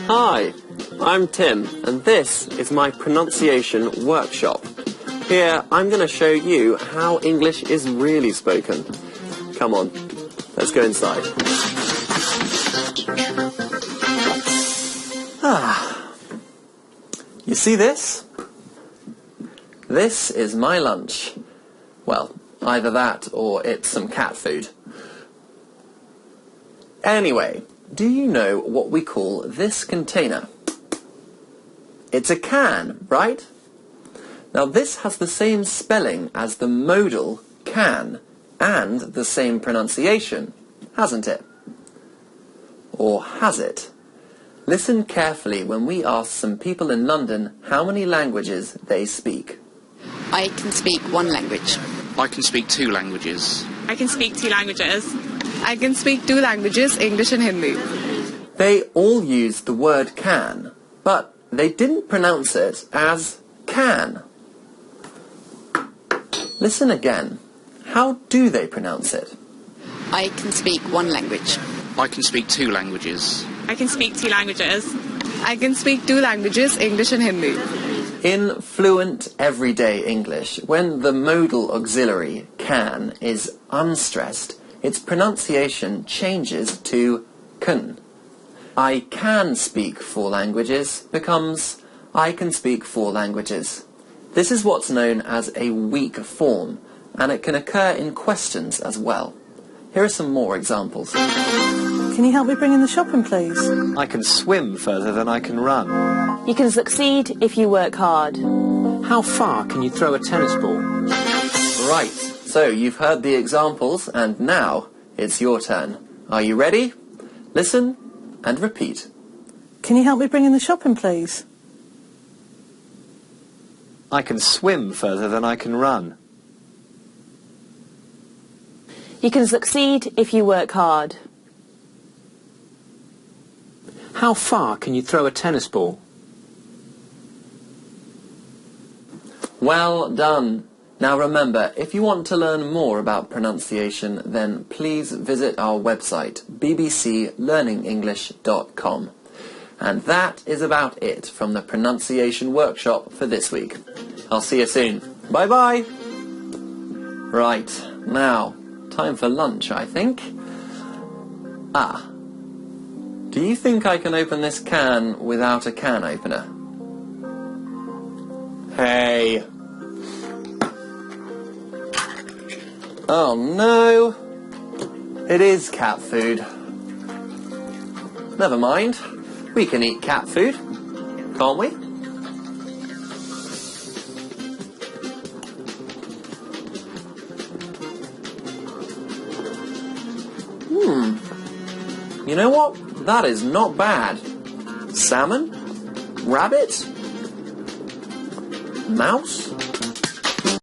Hi, I'm Tim, and this is my pronunciation workshop. Here, I'm going to show you how English is really spoken. Come on, let's go inside. You see this? This is my lunch. Well, either that or it's some cat food. Anyway, do you know what we call this container? It's a can, right? Now this has the same spelling as the modal can and the same pronunciation, hasn't it? Or has it? Listen carefully when we ask some people in London how many languages they speak. I can speak one language. I can speak 2 languages. I can speak 2 languages. I can speak 2 languages, English and Hindi. They all used the word can, but they didn't pronounce it as can. Listen again. How do they pronounce it? I can speak one language. I can speak 2 languages. I can speak 2 languages. I can speak 2 languages, English and Hindi. In fluent everyday English, when the modal auxiliary can is unstressed, its pronunciation changes to can. I can speak 4 languages becomes I can speak 4 languages. This is what's known as a weak form, and it can occur in questions as well. Here are some more examples. Can you help me bring in the shopping, please? I can swim further than I can run. You can succeed if you work hard. How far can you throw a tennis ball? Right, so you've heard the examples, and now it's your turn. Are you ready? Listen and repeat. Can you help me bring in the shopping, please? I can swim further than I can run. You can succeed if you work hard. How far can you throw a tennis ball? Well done. Now remember, if you want to learn more about pronunciation, then please visit our website, bbclearningenglish.com. And that is about it from the pronunciation workshop for this week. I'll see you soon. Bye-bye. Right, now, time for lunch, I think. Do you think I can open this can without a can opener? Hey. Oh no. It is cat food. Never mind. We can eat cat food, can't we? You know what? That is not bad. Salmon? Rabbit? Mouse?